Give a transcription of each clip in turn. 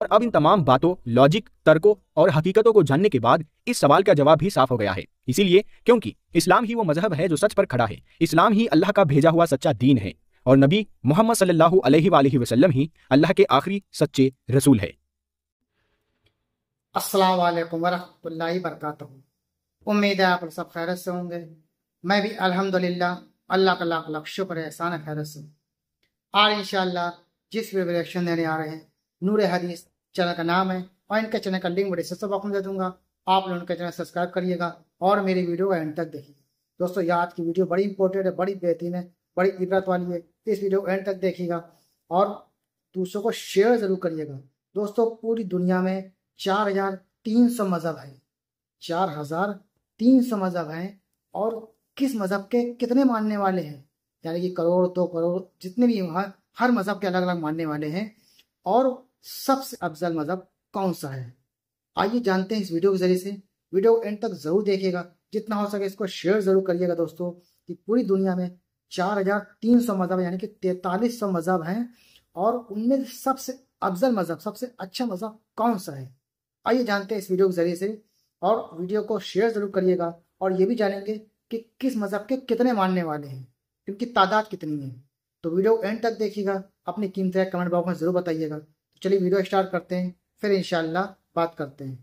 अब इन तमाम बातों, लॉजिक, तर्कों और हकीकतों को जानने के बाद इस सवाल का जवाब भी साफ हो गया है। इसीलिए क्योंकि इस्लाम ही वो मजहब है जो सच पर खड़ा है, इस्लाम ही अल्लाह का भेजा हुआ सच्चा दीन है और नबी मोहम्मद सल्लल्लाहु अलैहि वसल्लम ही अल्लाह के आखिरी सच्चे रसूल है। अस्सलाम वालेकुम वरहमतुल्लाहि वबरकातुहू। उम्मीद है आप सब खैरियत से होंगे। मैं भी अल्हम्दुलिल्लाह, अल्लाह का लाख लाख शुक्र है, एहसान है खैरियत से। आज इंशाअल्लाह जिस वीडियो रिएक्शन देने आ रहे हैं, नूर हदीस चैनल का नाम है और इनके चैनल का लिंक डिस्क्रिप्शन बॉक्स में दे दूंगा। आप लोग उनके चैनल सब्सक्राइब करिएगा और मेरी वीडियो को एंड तक देखिए। दोस्तों, आज की वीडियो बड़ी इंपॉर्टेंट है, बड़ी बेहतरीन है, बड़ी इबरत वाली है। इस वीडियो को एंड तक देखिएगा और दूसरों को शेयर जरूर करिएगा। दोस्तों, पूरी दुनिया में 4300 मजहब है, 4300 मजहब हैं और किस मजहब के कितने मानने वाले हैं, यानी कि करोड़ 2 करोड़ जितने भी हर मजहब के अलग अलग मानने वाले हैं। और सबसे अफजल मजहब कौन सा है, आइए जानते हैं इस वीडियो के जरिए से। वीडियो एंड तक जरूर देखिएगा, जितना हो सके इसको शेयर जरूर करिएगा। दोस्तों, कि पूरी दुनिया में 4300 मजहब यानी कि 4300 मजहब हैं और उनमें सबसे अफजल मजहब, सबसे अच्छा मजहब कौन सा है, आइए जानते हैं इस वीडियो के जरिए से। और वीडियो को शेयर जरूर करिएगा और ये भी जानेंगे कि किस मजहब के कितने मानने वाले हैं, क्योंकि तादाद कितनी है। तो वीडियो एंड तक देखिएगा, अपनी कीमत कमेंट बॉक्स में जरूर बताइएगा। तो चलिए वीडियो स्टार्ट करते हैं, फिर इंशाअल्लाह बात करते हैं।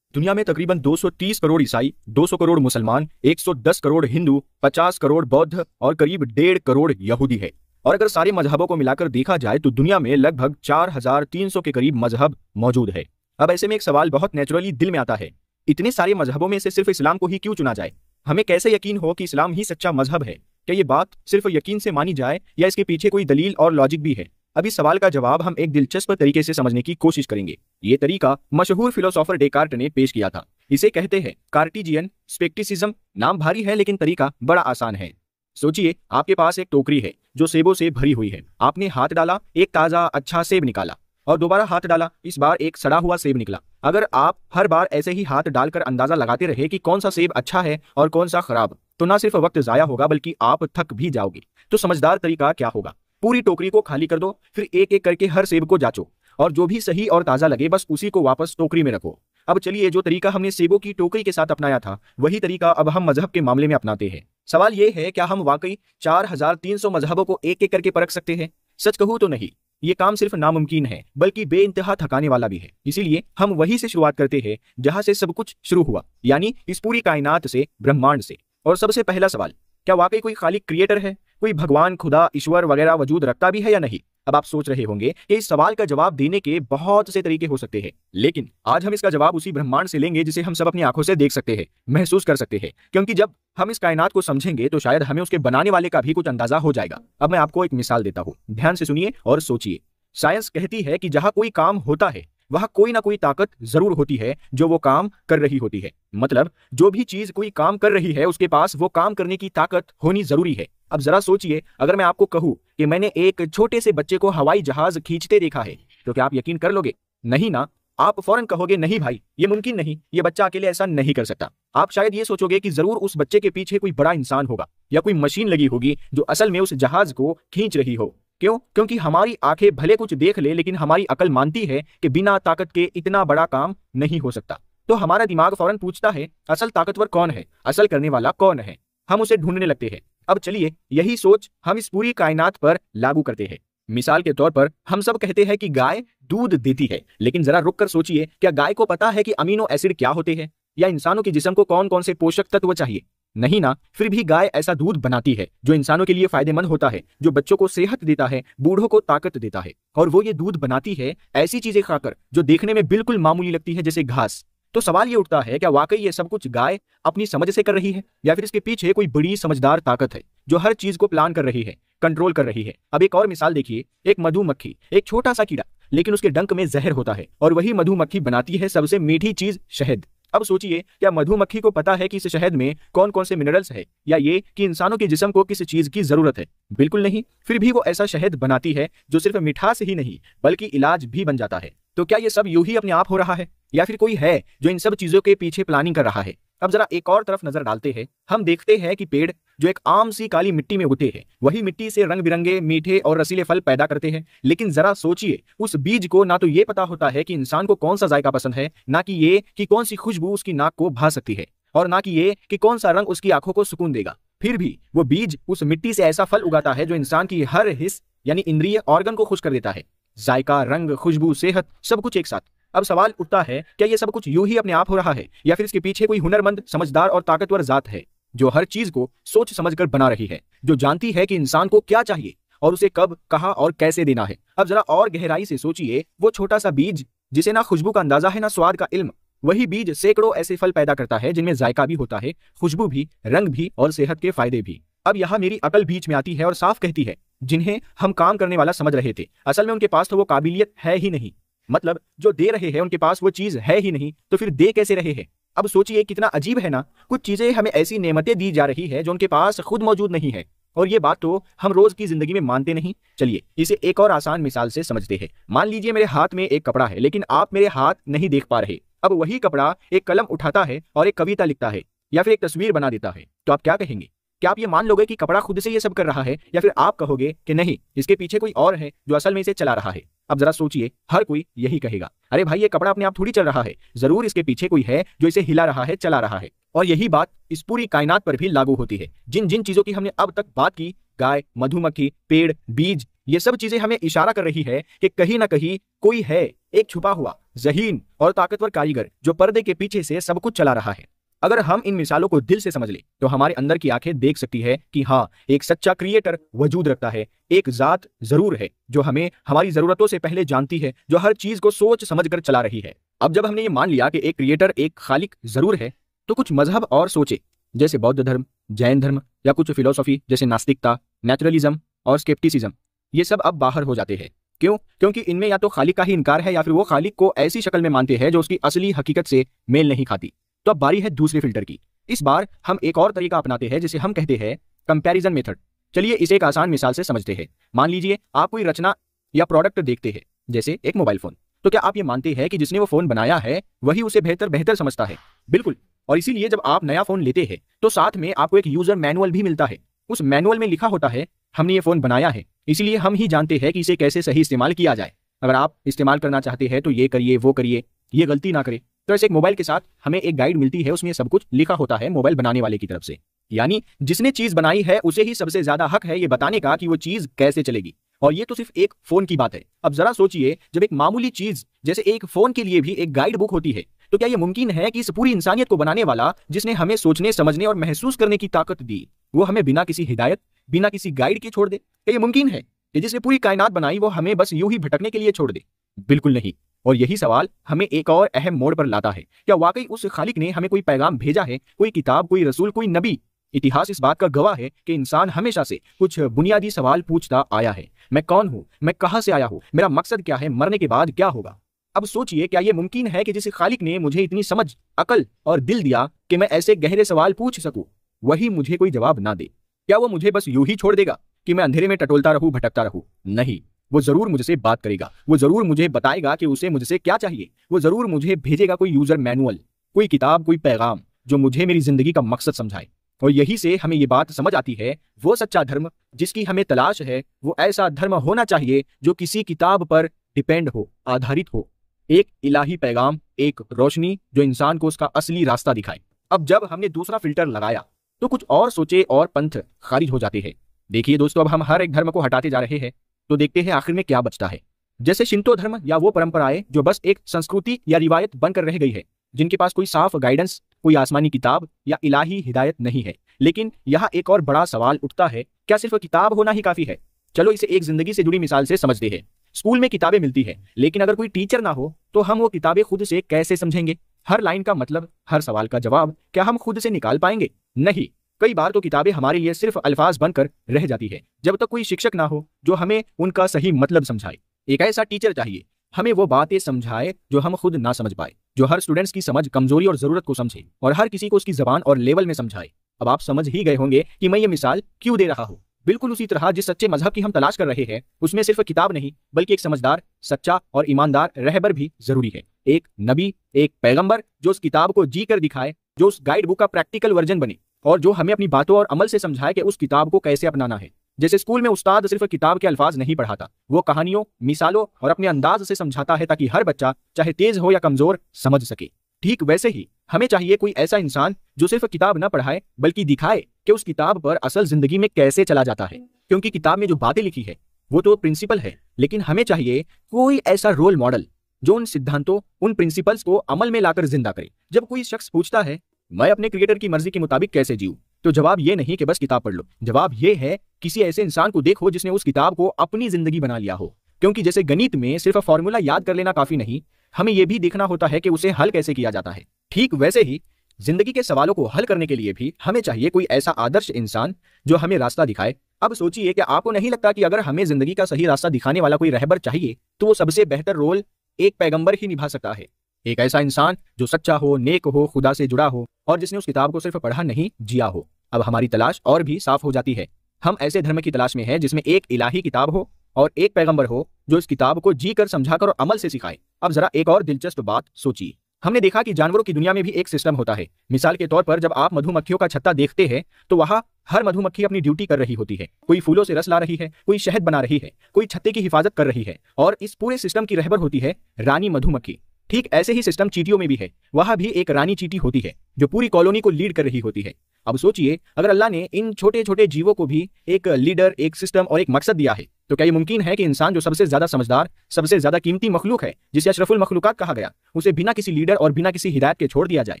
दुनिया में तकरीबन 230 करोड़ ईसाई, 200 करोड़ मुसलमान, 110 करोड़ हिंदू, 50 करोड़ बौद्ध और करीब 1.5 करोड़ यहूदी है। और अगर सारे मजहबों को मिलाकर देखा जाए तो दुनिया में लगभग 4300 के करीब मजहब मौजूद है। अब ऐसे में एक सवाल बहुत नेचुरली दिल में आता है, इतने सारे मजहबों में से सिर्फ इस्लाम को ही क्यों चुना जाए? हमें कैसे यकीन हो कि इस्लाम ही सच्चा मजहब है? क्या ये बात सिर्फ यकीन से मानी जाए या इसके पीछे कोई दलील और लॉजिक भी है? अब इस सवाल का जवाब हम एक दिलचस्प तरीके से समझने की कोशिश करेंगे। ये तरीका मशहूर फिलोसोफर डेकार्ट ने पेश किया था। इसे कहते हैं कार्टेशियन स्पेक्टिसिज्म। नाम भारी है लेकिन तरीका बड़ा आसान है। सोचिए, आपके पास एक टोकरी है जो सेबों से भरी हुई है। आपने हाथ डाला, एक ताजा अच्छा सेब निकाला और दोबारा हाथ डाला, इस बार एक सड़ा हुआ सेब निकला। अगर आप हर बार ऐसे ही हाथ डालकर अंदाजा लगाते रहे कि कौन सा सेब अच्छा है और कौन सा खराब, तो ना सिर्फ वक्त जाया होगा बल्कि आप थक भी जाओगे। तो समझदार तरीका क्या होगा? पूरी टोकरी को खाली कर दो, फिर एक एक करके हर सेब को जांचो और जो भी सही और ताजा लगे बस उसी को वापस टोकरी में रखो। अब चलिए, जो तरीका हमने सेबों की टोकरी के साथ अपनाया था वही तरीका अब हम मजहब के मामले में अपनाते हैं। सवाल ये है, क्या हम वाकई 4300 मजहबों को एक एक करके परख सकते हैं? सच कहूं तो नहीं, ये काम सिर्फ नामुमकिन है बल्कि बेइंतहा थकाने वाला भी है। इसीलिए हम वहीं से शुरुआत करते हैं जहां से सब कुछ शुरू हुआ, यानी इस पूरी कायनात से, ब्रह्मांड से। और सबसे पहला सवाल, क्या वाकई कोई खालिक क्रिएटर है? कोई भगवान, खुदा, ईश्वर वगैरह वजूद रखता भी है या नहीं? अब आप सोच रहे होंगे कि इस सवाल का जवाब देने के बहुत से तरीके हो सकते हैं, लेकिन आज हम इसका जवाब उसी ब्रह्मांड से लेंगे जिसे हम सब अपनी आंखों से देख सकते हैं, महसूस कर सकते हैं। क्योंकि जब हम इस कायनात को समझेंगे तो शायद हमें उसके बनाने वाले का भी कुछ अंदाजा हो जाएगा। अब मैं आपको एक मिसाल देता हूँ, ध्यान से सुनिए और सोचिए। साइंस कहती है कि जहां कोई काम होता है वहां कोई ना कोई ताकत जरूर होती है जो वो काम कर रही होती है। मतलब जो भी चीज कोई काम कर रही है उसके पास वो काम करने की ताकत होनी जरूरी है। अब जरा सोचिए, अगर मैं आपको कहूं कि मैंने एक छोटे से बच्चे को हवाई जहाज खींचते देखा है, तो क्या आप यकीन कर लोगे? नहीं ना, आप फौरन कहोगे नहीं भाई, ये मुमकिन नहीं, ये बच्चा अकेले ऐसा नहीं कर सकता। आप शायद ये सोचोगे कि जरूर उस बच्चे के पीछे कोई बड़ा इंसान होगा या कोई मशीन लगी होगी जो असल में उस जहाज को खींच रही हो। क्यों? क्योंकि हमारी आंखें भले कुछ देख ले लेकिन हमारी अकल मानती है कि बिना ताकत के इतना बड़ा काम नहीं हो सकता। तो हमारा दिमाग फौरन पूछता है, असल ताकतवर कौन है, असल करने वाला कौन है? हम उसे ढूंढने लगते हैं। अब चलिए, यही सोच हम इस पूरी कायनात पर लागू करते हैं। मिसाल के तौर पर हम सब कहते हैं कि गाय दूध देती है, लेकिन जरा रुक कर सोचिए, क्या गाय को पता है कि अमीनो एसिड क्या होते हैं या इंसानों के जिस्म को कौन कौन से पोषक तत्व चाहिए? नहीं ना। फिर भी गाय ऐसा दूध बनाती है जो इंसानों के लिए फायदेमंद होता है, जो बच्चों को सेहत देता है, बूढ़ों को ताकत देता है। और वो ये दूध बनाती है ऐसी चीजें खाकर जो देखने में बिल्कुल मामूली लगती है, जैसे घास। तो सवाल ये उठता है, क्या वाकई ये सब कुछ गाय अपनी समझ से कर रही है या फिर इसके पीछे कोई बड़ी समझदार ताकत है जो हर चीज को प्लान कर रही है, कंट्रोल कर रही है? अब एक और मिसाल देखिए, एक मधुमक्खी, एक छोटा सा कीड़ा, लेकिन उसके डंक में जहर होता है और वही मधुमक्खी बनाती है सबसे मीठी चीज, शहद। अब सोचिए, क्या मधुमक्खी को पता है कि इस शहद में कौन कौन से मिनरल्स है या ये कि इंसानों के जिस्म को किस चीज की जरूरत है? बिल्कुल नहीं। फिर भी वो ऐसा शहद बनाती है जो सिर्फ मिठास ही नहीं बल्कि इलाज भी बन जाता है। तो क्या ये सब यूं ही अपने आप हो रहा है या फिर कोई है जो इन सब चीजों के पीछे प्लानिंग कर रहा है? अब जरा एक और तरफ नजर डालते हैं। हम देखते हैं कि पेड़ जो एक आम सी काली मिट्टी में उगते हैं, वही मिट्टी से रंग बिरंगे मीठे और रसीले फल पैदा करते हैं। लेकिन जरा सोचिए, उस बीज को ना तो ये पता होता है कि इंसान को कौन सा जायका पसंद है, ना कि ये कि कौन सी खुशबू उसकी नाक को भा सकती है, और ना कि ये कि कौन सा रंग उसकी आंखों को सुकून देगा। फिर भी वो बीज उस मिट्टी से ऐसा फल उगाता है जो इंसान की हर हिस्स यानी इंद्रिय ऑर्गन को खुश कर देता है। जायका, रंग, खुशबू, सेहत, सब कुछ एक साथ। अब सवाल उठता है, क्या ये सब कुछ यूं ही अपने आप हो रहा है, या फिर इसके पीछे कोई हुनरमंद, समझदार और ताकतवर जात है जो हर चीज को सोच समझकर बना रही है, जो जानती है कि इंसान को क्या चाहिए और उसे कब, कहां और कैसे देना है। अब जरा और गहराई से सोचिए, वो छोटा सा बीज जिसे ना खुशबू का अंदाजा है ना स्वाद का इल्म, वही बीज सैकड़ों ऐसे फल पैदा करता है जिनमें जायका भी होता है, खुशबू भी, रंग भी और सेहत के फायदे भी। अब यहाँ मेरी अकल बीच में आती है और साफ कहती है, जिन्हें हम काम करने वाला समझ रहे थे, असल में उनके पास तो वो काबिलियत है ही नहीं। मतलब जो दे रहे हैं उनके पास वो चीज है ही नहीं, तो फिर दे कैसे रहे हैं। अब सोचिए, कितना अजीब है ना। कुछ चीजें हमें ऐसी नेमतें दी जा रही है जो उनके पास खुद मौजूद नहीं है, और ये बात तो हम रोज की जिंदगी में मानते नहीं। चलिए इसे एक और आसान मिसाल से समझते हैं। मान लीजिए मेरे हाथ में एक कपड़ा है, लेकिन आप मेरे हाथ नहीं देख पा रहे। अब वही कपड़ा एक कलम उठाता है और एक कविता लिखता है या फिर एक तस्वीर बना देता है, तो आप क्या कहेंगे? क्या आप ये मान लोगे कि कपड़ा खुद से ये सब कर रहा है, या फिर आप कहोगे कि नहीं, इसके पीछे कोई और है जो असल में इसे चला रहा है? अब जरा सोचिए, हर कोई यही कहेगा, अरे भाई ये कपड़ा अपने आप थोड़ी चल रहा है, जरूर इसके पीछे कोई है जो इसे हिला रहा है, चला रहा है। और यही बात इस पूरी कायनात पर भी लागू होती है। जिन जिन चीजों की हमने अब तक बात की, गाय, मधुमक्खी, पेड़, बीज, ये सब चीजें हमें इशारा कर रही है कि कहीं ना कहीं कोई है, एक छुपा हुआ, ज़हीन और ताकतवर कारीगर जो पर्दे के पीछे से सब कुछ चला रहा है। अगर हम इन मिसालों को दिल से समझ ले तो हमारे अंदर की आंखें देख सकती है कि हाँ, एक सच्चा क्रिएटर वजूद रखता है। एक जात जरूर है जो हमें हमारी जरूरतों से पहले जानती है, जो हर चीज को सोच समझ कर चला रही है। अब जब हमने ये मान लिया कि एक क्रिएटर, एक खालिक जरूर है, तो कुछ मजहब और सोचे, जैसे बौद्ध धर्म, जैन धर्म, या कुछ फिलोसॉफी जैसे नास्तिकता, नेचुरलिज्म और स्केप्टिसिज्म, ये सब अब बाहर हो जाते हैं। क्यों? क्योंकि इनमें या तो खालिक का ही इनकार है, या फिर वो खालिक को ऐसी शक्ल में मानते हैं जो उसकी असली हकीकत से मेल नहीं खाती। तो अब बारी है दूसरे फिल्टर की। इस बार हम एक और तरीका अपनाते हैं जिसे हम कहते हैं कंपैरिजन मेथड। चलिए इसे एक आसान मिसाल से समझते हैं। मान लीजिए आप कोई रचना या प्रोडक्ट देखते हैं, जैसे एक मोबाइल फोन। तो क्या आप ये मानते हैं कि जिसने वो फोन बनाया है वही उसे बेहतर समझता है? बिल्कुल। और इसीलिए जब आप नया फोन लेते हैं तो साथ में आपको एक यूजर मैनुअल भी मिलता है। उस मैनुअल में लिखा होता है, हमने ये फोन बनाया है, इसीलिए हम ही जानते हैं कि इसे कैसे सही इस्तेमाल किया जाए। अगर आप इस्तेमाल करना चाहते हैं तो ये करिए, वो करिए, ये गलती ना करें। तो ऐसे एक मोबाइल के साथ हमें एक गाइड मिलती है, उसमें सब कुछ लिखा होता है मोबाइल बनाने वाले की तरफ से। यानी जिसने चीज बनाई है उसे ही सबसे ज्यादा हक है ये बताने का कि वो चीज कैसे चलेगी। और ये तो सिर्फ एक फोन की बात है। अब जरा सोचिए, जब एक मामूली चीज जैसे एक फोन के लिए भी एक गाइड बुक होती है, तो क्या ये मुमकिन है कि इस पूरी इंसानियत को बनाने वाला, जिसने हमें सोचने, समझने और महसूस करने की ताकत दी, वो हमें बिना किसी हिदायत, बिना किसी गाइड के छोड़ दे? क्या ये मुमकिन है कि जिसने पूरी कायनात बनाई वो हमें बस यूं ही भटकने के लिए छोड़ दे? बिल्कुल नहीं। और यही सवाल हमें एक और अहम मोड़ पर लाता है, क्या वाकई उस खालिक ने हमें कोई पैगाम भेजा है, कोई किताब, कोई रसूल, कोई नबी? इतिहास इस बात का गवाह है कि इंसान हमेशा से कुछ बुनियादी सवाल पूछता आया है। मैं कौन हूँ? मैं कहाँ से आया हूँ? मेरा मकसद क्या है? मरने के बाद क्या होगा? अब सोचिए, क्या यह मुमकिन है कि जिस खालिक ने मुझे इतनी समझ, अकल और दिल दिया कि मैं ऐसे गहरे सवाल पूछ सकूं, वही मुझे कोई जवाब ना दे? क्या वो मुझे बस यूं ही छोड़ देगा कि मैं अंधेरे में टटोलता रहूं, भटकता रहूं? नहीं, वो जरूर मुझसे बात करेगा। वो जरूर मुझे बताएगा कि उसे मुझसे क्या चाहिए। वो जरूर मुझे भेजेगा कोई यूजर मैनुअल, कोई किताब, कोई पैगाम जो मुझे मेरी जिंदगी का मकसद समझाए। और यही से हमें ये बात समझ आती है, वो सच्चा धर्म जिसकी हमें तलाश है, वो ऐसा धर्म होना चाहिए जो किसी किताब पर डिपेंड हो, आधारित हो। एक इलाही पैगाम, एक रोशनी जो इंसान को उसका असली रास्ता दिखाए। अब जब हमने दूसरा फिल्टर लगाया तो कुछ और सोचे और पंथ खारिज हो जाते हैं। देखिए दोस्तों, अब हम हर एक धर्म को हटाते जा रहे हैं तो देखते हैं आखिर में क्या बचता है। जैसे शिंतो धर्म या वो परंपराएं जो बस एक संस्कृति या रिवायत बनकर रह गई है, जिनके पास कोई साफ गाइडेंस, कोई आसमानी किताब या इलाही हिदायत नहीं है। लेकिन यहाँ एक और बड़ा सवाल उठता है, क्या सिर्फ किताब होना ही काफी है? चलो इसे एक जिंदगी से जुड़ी मिसाल से समझते हैं। स्कूल में किताबें मिलती है, लेकिन अगर कोई टीचर ना हो तो हम वो किताबें खुद से कैसे समझेंगे? हर लाइन का मतलब, हर सवाल का जवाब क्या हम खुद से निकाल पाएंगे? नहीं। कई बार तो किताबें हमारे लिए सिर्फ अल्फाज बनकर रह जाती है, जब तक कोई शिक्षक ना हो जो हमें उनका सही मतलब समझाए। एक ऐसा टीचर चाहिए हमें वो बातें समझाए जो हम खुद ना समझ पाए, जो हर स्टूडेंट्स की समझ, कमजोरी और जरूरत को समझे और हर किसी को उसकी जबान और लेवल में समझाए। अब आप समझ ही गए होंगे कि मैं ये मिसाल क्यों दे रहा हूँ। बिल्कुल उसी तरह जिस सच्चे मजहब की हम तलाश कर रहे हैं, उसमें सिर्फ किताब नहीं बल्कि एक समझदार, सच्चा और ईमानदार रहबर भी जरूरी है। एक नबी, एक पैगंबर जो उस किताब को जी कर दिखाए, जो उस गाइड बुक का प्रैक्टिकल वर्जन बने। और जो हमें अपनी बातों और अमल से समझाए कि उस किताब को कैसे अपनाना है। जैसे स्कूल में उस्ताद सिर्फ किताब के अल्फाज नहीं पढ़ाता, वो कहानियों, मिसालों और अपने अंदाज से समझाता है ताकि हर बच्चा चाहे तेज हो या कमजोर समझ सके। ठीक वैसे ही हमें चाहिए कोई ऐसा इंसान जो सिर्फ किताब न पढ़ाए बल्कि दिखाए कि उस किताब पर असल जिंदगी में कैसे चला जाता है। क्योंकि किताब में जो बातें लिखी है वो तो प्रिंसिपल है, लेकिन हमें चाहिए कोई ऐसा रोल मॉडल जो उन सिद्धांतों, उन प्रिंसिपल्स को अमल में लाकर जिंदा करे। जब कोई शख्स पूछता है मैं अपने क्रिएटर की मर्जी के मुताबिक कैसे जीऊं, तो जवाब ये नहीं कि बस किताब पढ़ लो। जवाब ये है किसी ऐसे इंसान को देखो जिसने उस किताब को अपनी जिंदगी बना लिया हो। क्योंकि जैसे गणित में सिर्फ फॉर्मूला याद कर लेना काफी नहीं, हमें यह भी देखना होता है कि उसे हल कैसे किया जाता है। ठीक वैसे ही जिंदगी के सवालों को हल करने के लिए भी हमें चाहिए कोई ऐसा आदर्श इंसान जो हमें रास्ता दिखाए। अब सोचिए कि आपको नहीं लगता कि अगर हमें जिंदगी का सही रास्ता दिखाने वाला कोई रहबर चाहिए तो वो सबसे बेहतर रोल एक पैगंबर ही निभा सकता है। एक ऐसा इंसान जो सच्चा हो, नेक हो, खुदा से जुड़ा हो और जिसने उस किताब को सिर्फ पढ़ा नहीं जिया हो। अब हमारी तलाश और भी साफ हो जाती है। हम ऐसे धर्म की तलाश में हैं जिसमें एक इलाही किताब हो और एक पैगंबर हो जो इस किताब को जी कर, समझाकर और अमल से सिखाए। अब जरा एक और दिलचस्प बात सोचिए। हमने देखा कि जानवरों की दुनिया में भी एक सिस्टम होता है। मिसाल के तौर पर जब आप मधुमक्खियों का छत्ता देखते हैं तो वहां हर मधुमक्खी अपनी ड्यूटी कर रही होती है। कोई फूलों से रस ला रही है, कोई शहद बना रही है, कोई छत्ते की हिफाजत कर रही है और इस पूरे सिस्टम की रहबर होती है रानी मधुमक्खी। ठीक ऐसे ही सिस्टम चींटियों में भी है। वहां भी एक रानी चींटी होती है जो पूरी कॉलोनी को लीड कर रही होती है। अब सोचिए अगर अल्लाह ने इन छोटे छोटे जीवों को भी एक लीडर, एक सिस्टम और एक मकसद दिया है तो क्या ये मुमकिन है कि इंसान जो सबसे ज्यादा समझदार, सबसे ज्यादा कीमती मखलूक है, जिसे अशरफुल मखलूकात कहा गया, उसे बिना किसी लीडर और बिना किसी हिदायत के छोड़ दिया जाए?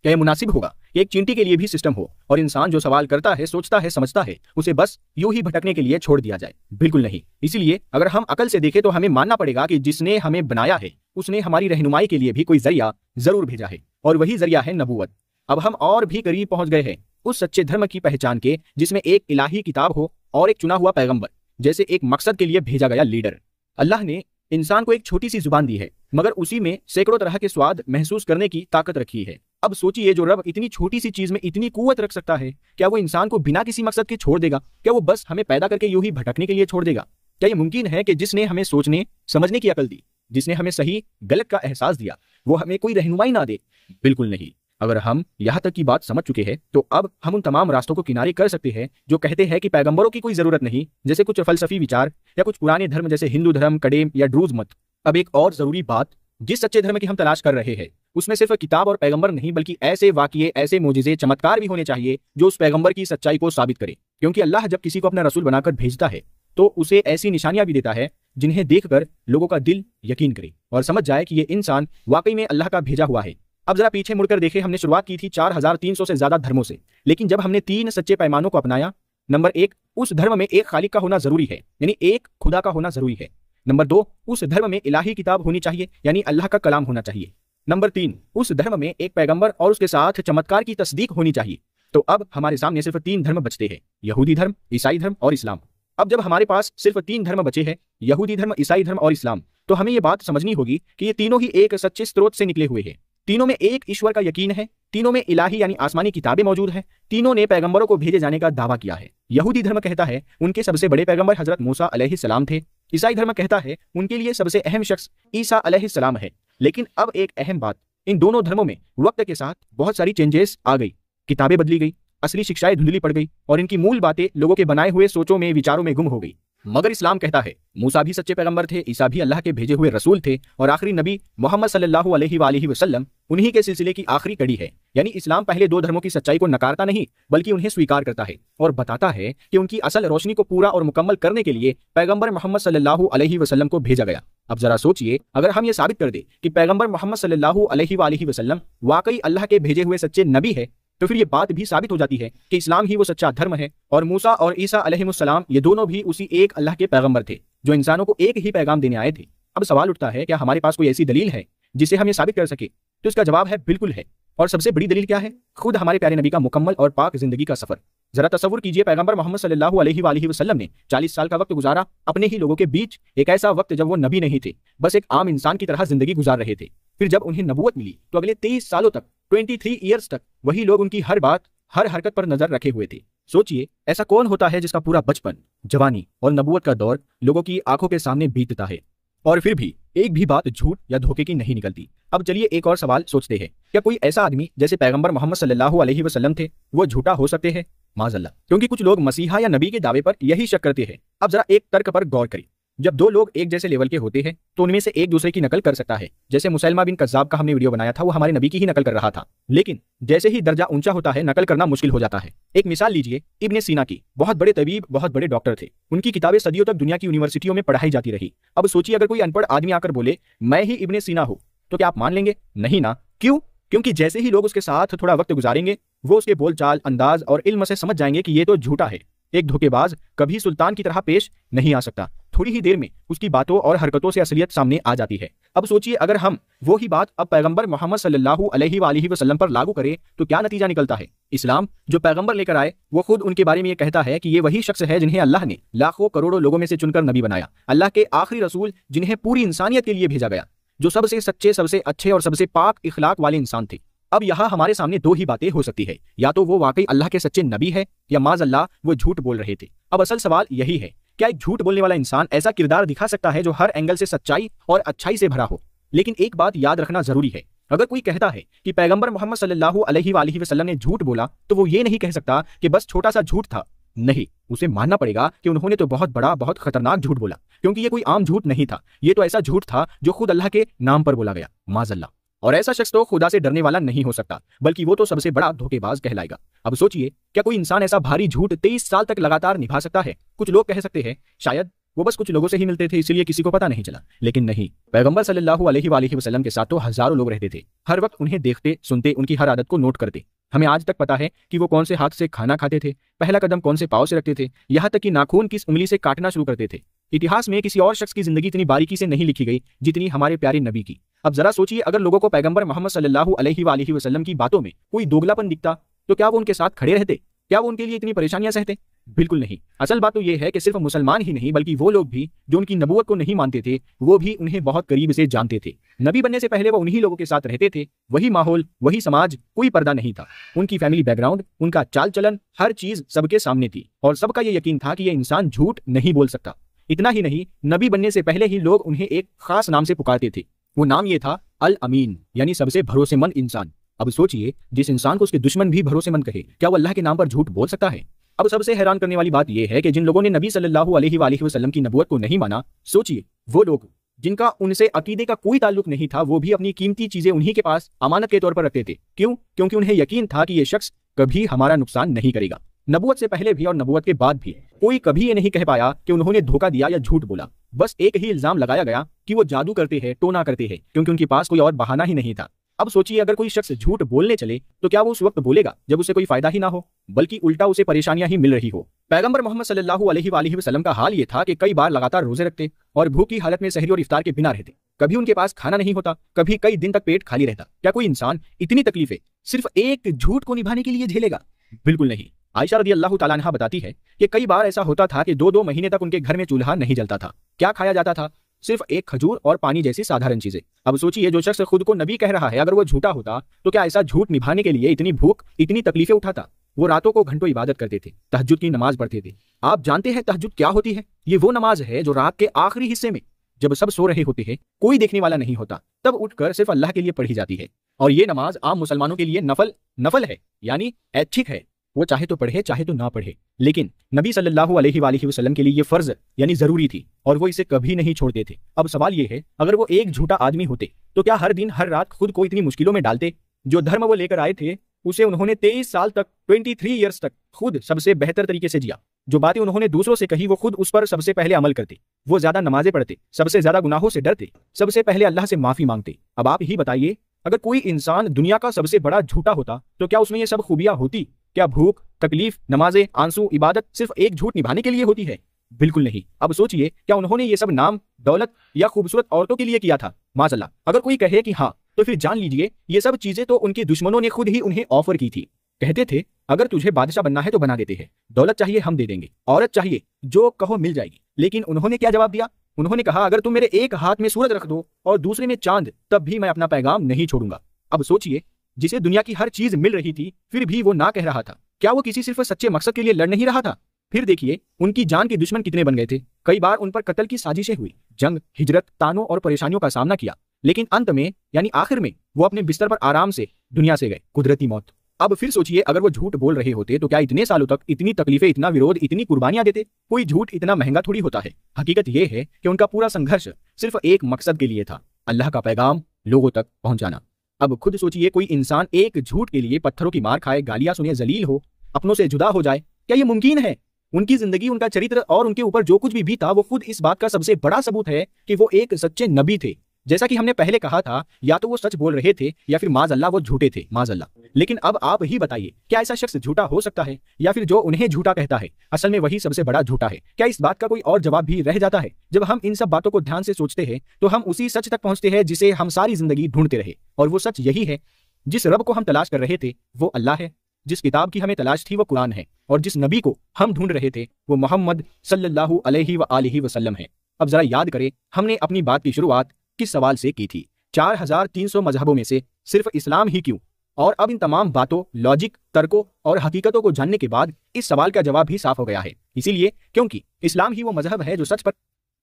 क्या यह मुनासिब होगा कि एक चींटी के लिए भी सिस्टम हो और इंसान जो सवाल करता है, सोचता है, समझता है, उसे बस यूं ही भटकने के लिए छोड़ दिया जाए? बिल्कुल नहीं। इसीलिए अगर हम अकल से देखें तो हमें मानना पड़ेगा कि जिसने हमें बनाया है उसने हमारी रहनुमाई के लिए भी कोई जरिया जरूर भेजा है और वही जरिया है नबूवत। अब हम और भी करीब पहुंच गए हैं उस सच्चे धर्म की पहचान के जिसमें एक इलाही किताब हो और एक चुना हुआ पैगंबर, जैसे एक मकसद के लिए भेजा गया लीडर। अल्लाह ने इंसान को एक छोटी सी जुबान दी है मगर उसी में सैकड़ों तरह के स्वाद महसूस करने की ताकत रखी है। अब सोचिए जो रब इतनी छोटी सी चीज में इतनी कुव्वत रख सकता है, क्या वो इंसान को बिना किसी मकसद के छोड़ देगा? क्या वो बस हमें पैदा करके यूं ही भटकने के लिए छोड़ देगा? क्या ये मुमकिन है कि जिसने हमें सोचने समझने की अकल दी, जिसने हमें सही गलत का एहसास दिया, वो हमें कोई रहनुमाई ना दे? बिल्कुल नहीं। अगर हम यहाँ तक की बात समझ चुके हैं तो अब हम उन तमाम रास्तों को किनारे कर सकते हैं जो कहते हैं कि पैगंबरों की कोई जरूरत नहीं, जैसे कुछ फलसफी विचार या कुछ पुराने धर्म जैसे हिंदू धर्म, कडेम या ड्रूज मत। अब एक और जरूरी बात, जिस सच्चे धर्म की हम तलाश कर रहे हैं उसमें सिर्फ किताब और पैगंबर नहीं बल्कि ऐसे वाक़ये, ऐसे मोजिज़े, चमत्कार भी होने चाहिए जो उस पैगंबर की सच्चाई को साबित करे। क्योंकि अल्लाह जब किसी को अपना रसूल बनाकर भेजता है तो उसे ऐसी निशानियां भी देता है जिन्हें देखकर लोगों का दिल यकीन करे और समझ जाए कि ये इंसान वाकई में अल्लाह का भेजा हुआ है। अब जरा पीछे मुड़कर देखें, हमने शुरुआत की थी 4300 से ज्यादा धर्मों से, लेकिन जब हमने 3 सच्चे पैमानों को अपनाया। नंबर 1, उस धर्म में एक खालिक का होना जरूरी है, यानी एक खुदा का होना जरूरी है। नंबर 2, उस धर्म में इलाही किताब होनी चाहिए, यानी अल्लाह का कलाम होना चाहिए। नंबर 3, उस धर्म में एक पैगंबर और उसके साथ चमत्कार की तस्दीक होनी चाहिए। तो अब हमारे सामने सिर्फ 3 धर्म बचते हैं, यहूदी धर्म, ईसाई धर्म और इस्लाम। अब जब हमारे पास सिर्फ 3 धर्म बचे हैं, यहूदी धर्म, ईसाई धर्म और इस्लाम, तो हमें यह बात समझनी होगी कि ये तीनों ही एक सच्चे स्रोत से निकले हुए हैं। तीनों में एक ईश्वर का यकीन है, तीनों में इलाही यानी आसमानी किताबें मौजूद हैं, तीनों ने पैगंबरों को भेजे जाने का दावा किया है। यहूदी धर्म कहता है उनके सबसे बड़े पैगंबर हजरत मूसा अलैहिस्सलाम थे। ईसाई धर्म कहता है उनके लिए सबसे अहम शख्स ईसा अलैहिस्सलाम है। लेकिन अब एक अहम बात, इन दोनों धर्मों में वक्त के साथ बहुत सारी चेंजेस आ गई, किताबें बदली गई, असली शिक्षाएं धुंधली पड़ गई और इनकी मूल बातें लोगों के बनाए हुए सोचों में, विचारों में गुम हो गई। मगर इस्लाम कहता है मूसा भी सच्चे पैगंबर थे, ईसा भी अल्लाह के भेजे हुए रसूल थे और आखिरी नबी मोहम्मद सल्लल्लाहु अलैहि वसल्लम उन्हीं के सिलसिले की आखिरी कड़ी है। यानी इस्लाम पहले 2 धर्मों की सच्चाई को नकारता नहीं बल्कि उन्हें स्वीकार करता है और बताता है कि उनकी असल रोशनी को पूरा और मुकम्मल करने के लिए पैगंबर मोहम्मद सल्लल्लाहु अलैहि वसल्लम को भेजा गया। अब जरा सोचिए, अगर हम ये साबित कर दे कि पैगंबर मोहम्मद सल्लल्लाहु अलैहि वसल्लम वाकई अल्लाह के भेजे हुए सच्चे नबी है, तो फिर ये बात भी साबित हो जाती है कि इस्लाम ही वो सच्चा धर्म है और मूसा और ईसा अलैहिस्सलाम ये दोनों भी उसी एक अल्लाह के पैगंबर थे जो इंसानों को एक ही पैगाम देने आए थे। अब सवाल उठता है, क्या हमारे पास कोई ऐसी दलील है जिसे हम ये साबित कर सके? तो इसका जवाब है बिल्कुल है। और सबसे बड़ी दलील क्या है? खुद हमारे प्यारे नबी का मुकम्मल और पाक जिंदगी का सफर। जरा तसव्वुर कीजिए, पैगंबर मोहम्मद सल्लल्लाहु अलैहि वसल्लम ने 40 साल का वक्त गुजारा अपने ही लोगों के बीच, एक ऐसा वक्त जब वो नबी नहीं थे, बस एक आम इंसान की तरह जिंदगी गुजार रहे थे। फिर जब उन्हें नबूवत मिली तो अगले 23 सालों तक, 23 ईयर्स तक वही लोग उनकी हर बात, हर हरकत पर नजर रखे हुए थे। सोचिए, ऐसा कौन होता है जिसका पूरा बचपन, जवानी और नबूवत का दौर लोगों की आंखों के सामने बीतता है? और फिर भी एक भी बात झूठ या धोखे की नहीं निकलती। अब चलिए एक और सवाल सोचते हैं, क्या कोई ऐसा आदमी जैसे पैगंबर मोहम्मद सल्लल्लाहु अलैहि वसल्लम थे वो झूठा हो सकते हैं? माज़अल्लाह। क्योंकि कुछ लोग मसीहा या नबी के दावे पर यही शक करते हैं। अब जरा एक तर्क पर गौर करें, जब दो लोग एक जैसे लेवल के होते हैं तो उनमें से एक दूसरे की नकल कर सकता है। जैसे मुसैलमा बिन कज़्ज़ाब का हमने वीडियो बनाया था, वो हमारे नबी की ही नकल कर रहा था, लेकिन जैसे ही दर्जा ऊंचा होता है नकल करना मुश्किल हो जाता है। एक मिसाल लीजिए इब्ने सीना की, बहुत बड़े तबीब, बहुत बड़े डॉक्टर थे। उनकी किताबें सदियों तक दुनिया की यूनिवर्सिटियों में पढ़ाई जाती रही। अब सोचिए अगर कोई अनपढ़ आदमी आकर बोले मैं ही इब्ने सीना हूं, तो क्या आप मान लेंगे? नहीं ना। क्यों? क्योंकि जैसे ही लोग उसके साथ थोड़ा वक्त गुजारेंगे वो उसके बोलचाल, अंदाज और इल्म से समझ जाएंगे कि ये तो झूठा है। एक धोखेबाज कभी सुल्तान की तरह पेश नहीं आ सकता। थोड़ी ही देर में उसकी बातों और हरकतों से असलियत सामने आ जाती है। अब सोचिए अगर हम वो ही बात अब पैगंबर मोहम्मद सल्लल्लाहु अलैहि वसल्लम पर लागू करें तो क्या नतीजा निकलता है? इस्लाम जो पैगंबर लेकर आए वो खुद उनके बारे में ये कहता है कि ये वही शख्स है जिन्हें अल्लाह ने लाखों करोड़ों लोगों में से चुनकर नबी बनाया, अल्लाह के आखिरी रसूल जिन्हें पूरी इंसानियत के लिए भेजा गया, जो सबसे सच्चे, सबसे अच्छे और सबसे पाक इखलाक वाले इंसान थे। अब यहाँ हमारे सामने दो ही बातें हो सकती है, या तो वो वाकई अल्लाह के सच्चे नबी है या माज़अल्लाह वो झूठ बोल रहे थे। अब असल सवाल यही है, क्या एक झूठ बोलने वाला इंसान ऐसा किरदार दिखा सकता है जो हर एंगल से सच्चाई और अच्छाई से भरा हो? लेकिन एक बात याद रखना जरूरी है, अगर कोई कहता है कि पैगंबर मोहम्मद सल्लल्लाहु अलैहि वसल्लम ने झूठ बोला तो वो ये नहीं कह सकता कि बस छोटा सा झूठ था। नहीं, उसे मानना पड़ेगा कि उन्होंने तो बहुत बड़ा, बहुत खतरनाक झूठ बोला, क्योंकि ये कोई आम झूठ नहीं था, ये तो ऐसा झूठ था जो खुद अल्लाह के नाम पर बोला गया, माज़अल्लाह। और ऐसा शख्स तो खुदा से डरने वाला नहीं हो सकता, बल्कि वो तो सबसे बड़ा धोखेबाज कहलाएगा। अब सोचिए क्या कोई इंसान ऐसा भारी झूठ 23 साल तक लगातार निभा सकता है? कुछ लोग कह सकते हैं शायद वो बस कुछ लोगों से ही मिलते थे इसलिए किसी को पता नहीं चला, लेकिन नहीं, पैगंबर सल्लल्लाहु अलैहि वसल्लम के साथ तो हजारों लोग रहते थे। हर वक्त उन्हें देखते, सुनते, उनकी हर आदत को नोट करते। हमें आज तक पता है कि वो कौन से हाथ से खाना खाते थे, पहला कदम कौन से पाँव से रखते थे, यहाँ तक कि नाखून किस उंगली से काटना शुरू करते थे। इतिहास में किसी और शख्स की जिंदगी इतनी बारीकी से नहीं लिखी गई जितनी हमारे प्यारे नबी की। अब जरा सोचिए अगर लोगों को पैगंबर मोहम्मद सल्लल्लाहु अलैहि वसल्लम की बातों में कोई दोगलापन दिखता तो क्या वो उनके साथ खड़े रहते? क्या वो उनके लिए इतनी परेशानियां सहते? बिल्कुल नहीं। असल बात तो यह है कि सिर्फ मुसलमान ही नहीं बल्कि वो लोग भी जो उनकी नबूवत को नहीं मानते थे वो भी उन्हें बहुत करीब से जानते थे। नबी बनने से पहले वो उन्हीं लोगों के साथ रहते थे, वही माहौल, वही समाज, कोई पर्दा नहीं था। उनकी फैमिली बैकग्राउंड, उनका चाल चलन, हर चीज सबके सामने थी और सबका ये यकीन था कि ये इंसान झूठ नहीं बोल सकता। इतना ही नहीं, नबी बनने से पहले ही लोग उन्हें एक खास नाम से पुकारते थे। वो नाम ये था अल अमीन, यानी सबसे भरोसेमंद इंसान। अब सोचिए जिस इंसान को उसके दुश्मन भी भरोसेमंद कहे, क्या वो अल्लाह के नाम पर झूठ बोल सकता है? अब सबसे हैरान करने वाली बात यह है कि जिन लोगों ने नबी सल्लल्लाहु अलैहि वसल्लम की नबूवत को नहीं माना, सोचिए वो लोग जिनका उनसे अकीदे का कोई ताल्लुक नहीं था, वो भी अपनी कीमती चीजें उन्हीं के पास अमानत के तौर पर रखते थे। क्यों? क्योंकि उन्हें यकीन था कि ये शख्स कभी हमारा नुकसान नहीं करेगा। नबूवत से पहले भी और नबूवत के बाद भी कोई कभी ये नहीं कह पाया कि उन्होंने धोखा दिया या झूठ बोला। बस एक ही इल्जाम लगाया गया कि वो जादू करते हैं, टोना करते हैं, क्योंकि उनके पास कोई और बहाना ही नहीं था। अब सोचिए अगर कोई शख्स झूठ बोलने चले तो क्या वो उस वक्त बोलेगा जब उसे कोई फायदा ही ना हो, बल्कि उल्टा उसे परेशानियां ही मिल रही हो। पैगंबर मोहम्मद सल्लल्लाहु अलैहि वसल्लम का हाल ये था कि कई बार लगातार रोजे रखते और भूख की हालत में सहरी और इफ्तार के बिना रहते। कभी उनके पास खाना नहीं होता, कभी कई दिन तक पेट खाली रहता। क्या कोई इंसान इतनी तकलीफें सिर्फ एक झूठ को निभाने के लिए झेलेगा? बिल्कुल नहीं। आयशा रज़ियल्लाहु ताला अन्हा बताती है कि कई बार ऐसा होता था कि 2-2 महीने तक उनके घर में चूल्हा नहीं जलता था। क्या खाया जाता था? सिर्फ एक खजूर और पानी जैसी साधारण चीजें। अब सोचिए जो शख्स खुद को नबी कह रहा है अगर वो झूठा होता तो क्या ऐसा झूठ निभाने के लिए इतनी भूख, इतनी तकलीफें उठाता? वो रातों को घंटों इबादत करते थे, तहज्जुद की नमाज पढ़ते थे। आप जानते हैं तहज्जुद क्या होती है? ये वो नमाज है जो रात के आखिरी हिस्से में जब सब सो रहे होते हैं, कोई देखने वाला नहीं होता, तब उठकर सिर्फ अल्लाह के लिए पढ़ी जाती है। और ये नमाज आम मुसलमानों के लिए नफल है, यानी ऐच्छिक है। वो चाहे तो पढ़े चाहे तो ना पढ़े, लेकिन नबी सल्लल्लाहु अलैहि वसल्लम के लिए ये फर्ज यानी जरूरी थी और वो इसे कभी नहीं छोड़ते थे। अब सवाल ये है अगर वो एक झूठा आदमी होते तो क्या हर दिन हर रात खुद को इतनी मुश्किलों में डालते? जो धर्म वो लेकर आए थे उसे उन्होंने 23 साल तक 23 ईयर्स तक खुद सबसे बेहतर तरीके से जिया। जो बातें उन्होंने दूसरों से कही वो खुद उस पर सबसे पहले अमल करते। वो ज्यादा नमाजें पढ़ते, सबसे ज्यादा गुनाहों से डरते, सबसे पहले अल्लाह से माफी मांगते। अब आप ही बताइए अगर कोई इंसान दुनिया का सबसे बड़ा झूठा होता तो क्या उसमें ये सब खूबियां होती? क्या भूख, तकलीफ, नमाजें, आंसू, इबादत सिर्फ एक झूठ निभाने के लिए होती है? बिल्कुल नहीं। अब सोचिए क्या उन्होंने ये सब नाम, दौलत या खूबसूरत औरतों के लिए किया था? माशाअल्लाह। अगर कोई कहे कि हाँ तो फिर जान लीजिए ये सब चीजें तो उनके दुश्मनों ने खुद ही उन्हें ऑफर की थी। कहते थे अगर तुझे बादशाह बनना है तो बना देते हैं, दौलत चाहिए हम दे देंगे, औरत चाहिए जो कहो मिल जाएगी। लेकिन उन्होंने क्या जवाब दिया? उन्होंने कहा अगर तुम मेरे एक हाथ में सूरज रख दो और दूसरे में चांद तब भी मैं अपना पैगाम नहीं छोड़ूंगा। अब सोचिए जिसे दुनिया की हर चीज मिल रही थी फिर भी वो ना कह रहा था। क्या वो किसी सिर्फ सच्चे मकसद के लिए लड़ नहीं रहा था? फिर देखिए उनकी जान के दुश्मन कितने बन गए थे। कई बार उन पर कत्ल की साजिशें हुई, जंग, हिजरत, तानों और परेशानियों का सामना किया, लेकिन अंत में यानी आखिर में वो अपने बिस्तर पर आराम से दुनिया से गए, कुदरती मौत। अब फिर सोचिए अगर वो झूठ बोल रहे होते तो क्या इतने सालों तक इतनी तकलीफें, इतना विरोध, इतनी कुर्बानियां देते? कोई झूठ इतना महंगा थोड़ी होता है। हकीकत यह है कि उनका पूरा संघर्ष सिर्फ एक मकसद के लिए था, अल्लाह का पैगाम लोगों तक पहुंचाना। अब खुद सोचिए कोई इंसान एक झूठ के लिए पत्थरों की मार खाए, गालियां सुने, जलील हो, अपनों से जुदा हो जाए, क्या यह मुमकिन है? उनकी जिंदगी, उनका चरित्र और उनके ऊपर जो कुछ भी बीता वो खुद इस बात का सबसे बड़ा सबूत है कि वो एक सच्चे नबी थे। जैसा कि हमने पहले कहा था, या तो वो सच बोल रहे थे या फिर माज़अल्लाह वो झूठे थे, माज़अल्लाह। लेकिन अब आप ही बताइए, क्या ऐसा शख्स झूठा हो सकता है, या फिर जो उन्हें झूठा कहता है असल में वही सबसे बड़ा झूठा है? क्या इस बात का कोई और जवाब भी रह जाता है? जब हम इन सब बातों को ध्यान से सोचते हैं तो हम उसी सच तक पहुंचते हैं जिसे हम सारी जिंदगी ढूंढते रहे, और वो सच यही है, जिस रब को हम तलाश कर रहे थे वो अल्लाह है, जिस किताब की हमें तलाश थी वो कुरान है, और जिस नबी को हम ढूंढ रहे थे वो मोहम्मद सल्लल्लाहु अलैहि व आलिहि वसल्लम है। अब जरा याद करें, हमने अपनी बात की शुरुआत किस सवाल से की थी? 4300 मजहबों में से सिर्फ इस्लाम ही क्यों? और अब इन तमाम बातों, लॉजिक, तर्कों और हकीकतों को जानने के बाद इस सवाल का जवाब भी साफ हो गया है। इसीलिए क्योंकि इस्लाम ही वो मजहब है जो सच पर।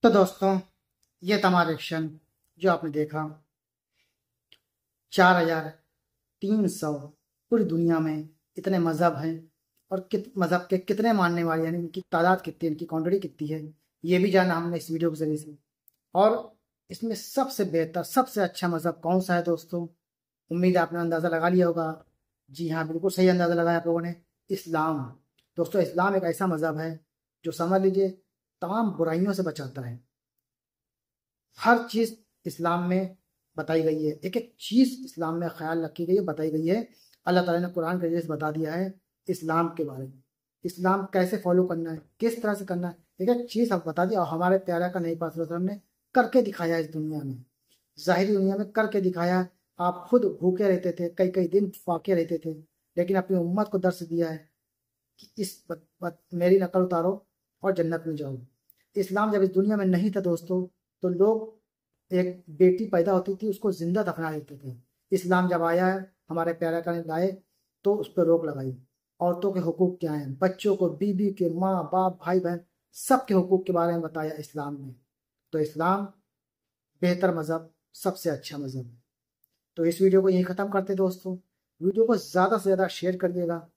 तो दोस्तों, ये तमाम रिएक्शन जो आपने देखा, 4300 पूरी दुनिया में इतने मजहब हैं, और मजहब के कितने मानने वाले, यानी इनकी तादाद कितनी है, इनकी क्वांटिटी कितनी है, ये भी जाना हमने इस वीडियो के जरिए से। और इसमें सबसे बेहतर, सबसे अच्छा मजहब कौन सा है दोस्तों? उम्मीद है आपने अंदाज़ा लगा लिया होगा। जी हाँ, बिल्कुल सही अंदाज़ा लगाया आप लोगों ने, इस्लाम। दोस्तों, इस्लाम एक ऐसा मजहब है जो समझ लीजिए तमाम बुराइयों से बचाता है। हर चीज़ इस्लाम में बताई गई है, एक एक चीज़ इस्लाम में ख्याल रखी गई है, बताई गई है। अल्लाह ताला ने कुरान के जरिए से बता दिया है इस्लाम के बारे में, इस्लाम कैसे फॉलो करना है, किस तरह से करना है, एक एक चीज़ अब बता दिया। और हमारे प्यारा का नबी पाक सल्लल्लाहु अलैहि वसल्लम ने करके दिखाया, इस दुनिया में, ज़ाहिरी दुनिया में करके दिखाया। आप खुद भूखे रहते थे, कई कई दिन फाके रहते थे, लेकिन अपनी उम्मत को दर्श दिया है कि मेरी नकल उतारो और जन्नत में जाओ। इस्लाम जब इस दुनिया में नहीं था दोस्तों, तो लोग, एक बेटी पैदा होती थी उसको जिंदा दफना देते थे। इस्लाम जब आया है, हमारे प्यारे का लाए, तो उस पर रोक लगाई। औरतों के हुकूक क्या हैं, बच्चों को, बीवी के, माँ बाप, भाई बहन, सब के हुकूक के बारे में बताया इस्लाम ने। तो इस्लाम बेहतर मज़हब, सबसे अच्छा मज़हब है। तो इस वीडियो को यहीं ख़त्म करते दोस्तों। वीडियो को ज़्यादा से ज़्यादा शेयर करिएगा।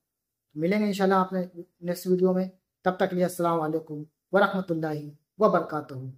मिलेंगे इंशाल्लाह आपने नेक्स्ट वीडियो में। तब तक के लिए अस्सलाम वालेकुम व रहमतुल्लाहि व बरकातहू।